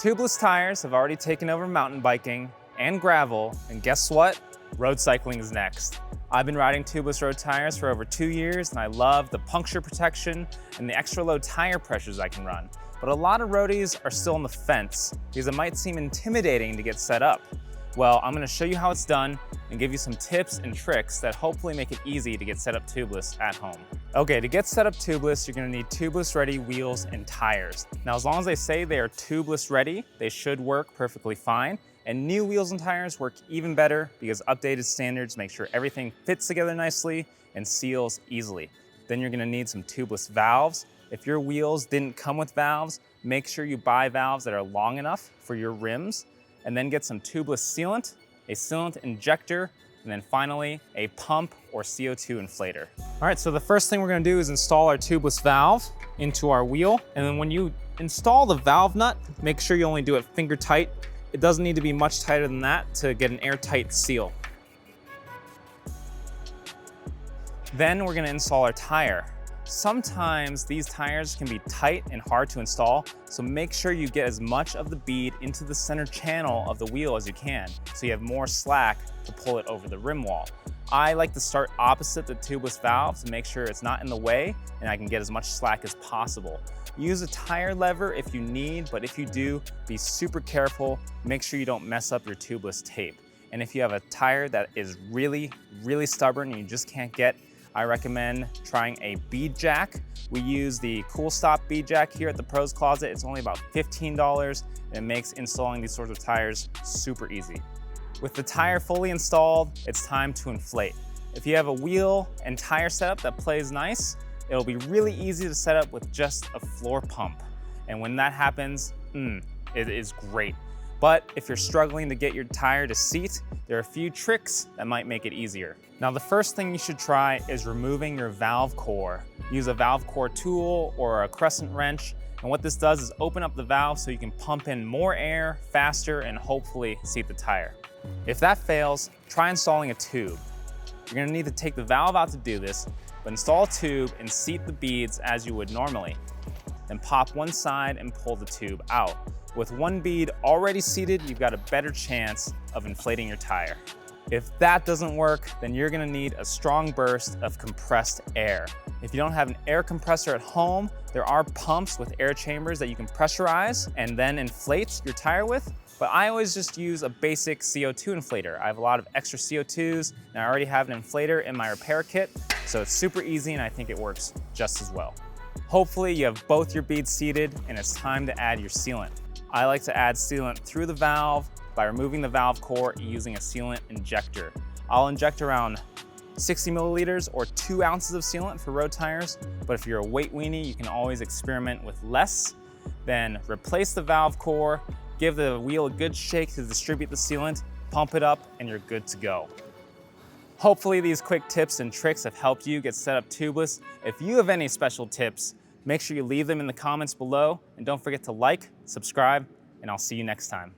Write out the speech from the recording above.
Tubeless tires have already taken over mountain biking and gravel, and guess what? Road cycling is next. I've been riding tubeless road tires for over 2 years, and I love the puncture protection and the extra low tire pressures I can run. But a lot of roadies are still on the fence because it might seem intimidating to get set up. Well, I'm gonna show you how it's done and give you some tips and tricks that hopefully make it easy to get set up tubeless at home. Okay, to get set up tubeless, you're gonna need tubeless ready wheels and tires. Now, as long as they say they are tubeless ready, they should work perfectly fine. And new wheels and tires work even better because updated standards make sure everything fits together nicely and seals easily. Then you're gonna need some tubeless valves. If your wheels didn't come with valves, make sure you buy valves that are long enough for your rims, and then get some tubeless sealant, a sealant injector, and then finally a pump or CO2 inflator. All right, so the first thing we're gonna do is install our tubeless valve into our wheel. And then when you install the valve nut, make sure you only do it finger tight. It doesn't need to be much tighter than that to get an airtight seal. Then we're gonna install our tire. Sometimes these tires can be tight and hard to install, so make sure you get as much of the bead into the center channel of the wheel as you can, so you have more slack to pull it over the rim wall. I like to start opposite the tubeless valve to make sure it's not in the way and I can get as much slack as possible. Use a tire lever if you need, but if you do, be super careful. Make sure you don't mess up your tubeless tape. And if you have a tire that is really stubborn and you just can't get, I recommend trying a bead jack. We use the Cool Stop bead jack here at the Pros Closet. It's only about $15 and it makes installing these sorts of tires super easy. With the tire fully installed, it's time to inflate. If you have a wheel and tire setup that plays nice, it'll be really easy to set up with just a floor pump. And when that happens, it is great. But if you're struggling to get your tire to seat, there are a few tricks that might make it easier. Now, the first thing you should try is removing your valve core. Use a valve core tool or a crescent wrench. And what this does is open up the valve so you can pump in more air faster and hopefully seat the tire. If that fails, try installing a tube. You're gonna need to take the valve out to do this, but install a tube and seat the beads as you would normally. Then pop one side and pull the tube out. With one bead already seated, you've got a better chance of inflating your tire. If that doesn't work, then you're gonna need a strong burst of compressed air. If you don't have an air compressor at home, there are pumps with air chambers that you can pressurize and then inflate your tire with. But I always just use a basic CO2 inflator. I have a lot of extra CO2s and I already have an inflator in my repair kit, so it's super easy and I think it works just as well. Hopefully you have both your beads seated and it's time to add your sealant. I like to add sealant through the valve by removing the valve core using a sealant injector. I'll inject around 60 milliliters or 2 ounces of sealant for road tires, but if you're a weight weenie, you can always experiment with less. Then replace the valve core, give the wheel a good shake to distribute the sealant, pump it up, and you're good to go. Hopefully these quick tips and tricks have helped you get set up tubeless. If you have any special tips, make sure you leave them in the comments below, and don't forget to like, subscribe, and I'll see you next time.